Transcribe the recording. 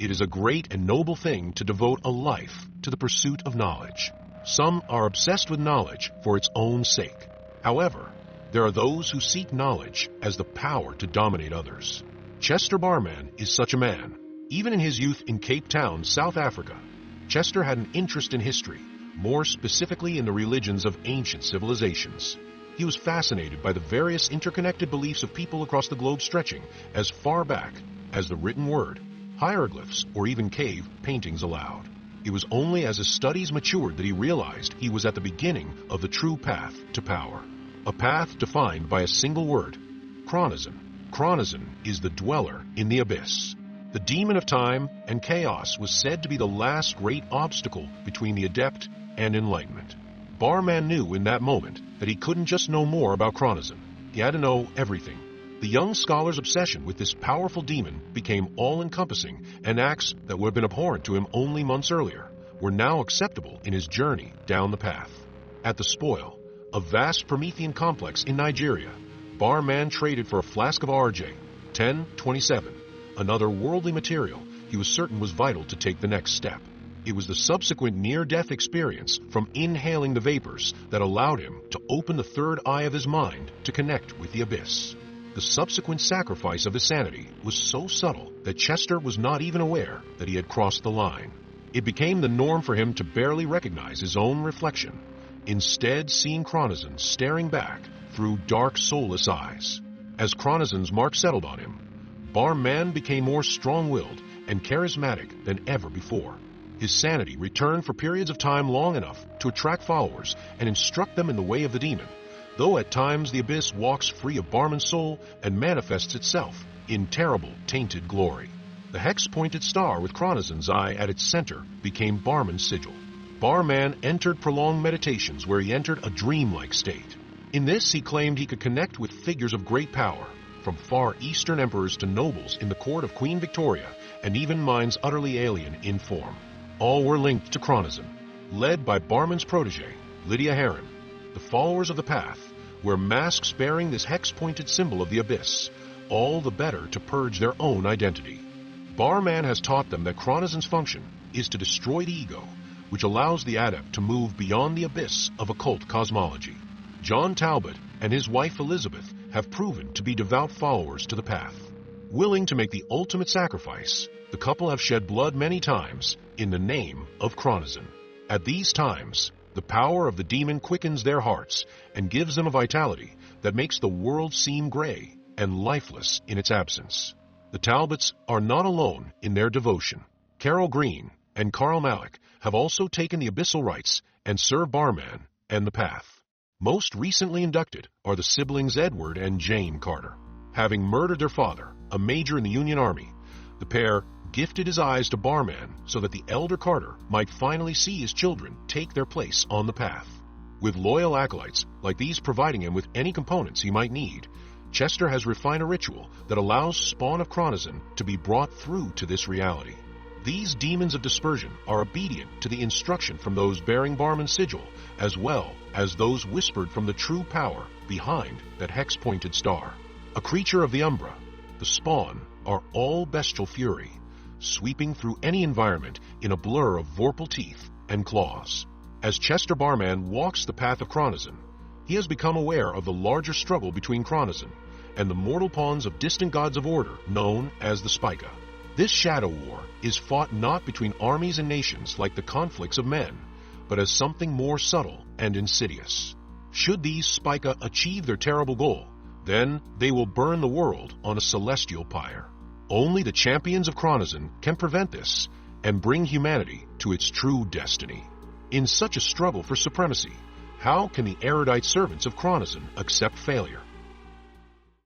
It is a great and noble thing to devote a life to the pursuit of knowledge. Some are obsessed with knowledge for its own sake. However, there are those who seek knowledge as the power to dominate others. Chester Barreman is such a man. Even in his youth in Cape Town, South Africa, Chester had an interest in history, more specifically in the religions of ancient civilizations. He was fascinated by the various interconnected beliefs of people across the globe stretching as far back as the written word, hieroglyphs, or even cave paintings allowed. It was only as his studies matured that he realized he was at the beginning of the true path to power. A path defined by a single word, Chronozon. Chronozon is the dweller in the abyss. The demon of time and chaos was said to be the last great obstacle between the adept and enlightenment. Barreman knew in that moment that he couldn't just know more about Chronozon. He had to know everything. The young scholar's obsession with this powerful demon became all-encompassing, and acts that would have been abhorrent to him only months earlier were now acceptable in his journey down the path. At the Spoil, a vast Promethean complex in Nigeria, Barreman traded for a flask of RJ, 1027, another worldly material he was certain was vital to take the next step. It was the subsequent near-death experience from inhaling the vapors that allowed him to open the third eye of his mind to connect with the abyss. The subsequent sacrifice of his sanity was so subtle that Chester was not even aware that he had crossed the line. It became the norm for him to barely recognize his own reflection, instead seeing Chronozon staring back through dark, soulless eyes. As Chronozon's mark settled on him, Barreman became more strong-willed and charismatic than ever before. His sanity returned for periods of time long enough to attract followers and instruct them in the way of the demon, though at times the abyss walks free of Barreman's soul and manifests itself in terrible, tainted glory. The hex-pointed star with Chronozon's eye at its center became Barreman's sigil. Barreman entered prolonged meditations where he entered a dreamlike state. In this, he claimed he could connect with figures of great power, from far eastern emperors to nobles in the court of Queen Victoria, and even minds utterly alien in form. All were linked to Chronozon, led by Barreman's protege, Lydia Heron. The followers of the path wear masks bearing this hex-pointed symbol of the abyss, all the better to purge their own identity. Barreman has taught them that Chronozon's function is to destroy the ego, which allows the adept to move beyond the abyss of occult cosmology. John Talbot and his wife Elizabeth have proven to be devout followers to the path. Willing to make the ultimate sacrifice, the couple have shed blood many times in the name of Chronozon. At these times, the power of the demon quickens their hearts and gives them a vitality that makes the world seem gray and lifeless in its absence. The Talbots are not alone in their devotion. Carol Green and Carl Malik have also taken the abyssal rites and serve Barreman and the path. Most recently inducted are the siblings Edward and Jane Carter. Having murdered their father, a major in the Union Army, the pair gifted his eyes to Barreman so that the elder Carter might finally see his children take their place on the path. With loyal acolytes like these providing him with any components he might need, Chester has refined a ritual that allows spawn of Chronozon to be brought through to this reality. These demons of dispersion are obedient to the instruction from those bearing Barreman's sigil, as well as those whispered from the true power behind that hex-pointed star. A creature of the Umbra, the spawn are all bestial fury, sweeping through any environment in a blur of vorpal teeth and claws. As Chester Barreman walks the path of Chronozon, he has become aware of the larger struggle between Chronozon and the mortal pawns of distant gods of order known as the Spica. This shadow war is fought not between armies and nations like the conflicts of men, but as something more subtle and insidious. Should these Spica achieve their terrible goal, then they will burn the world on a celestial pyre. Only the champions of Chronozon can prevent this and bring humanity to its true destiny. In such a struggle for supremacy, how can the erudite servants of Chronozon accept failure?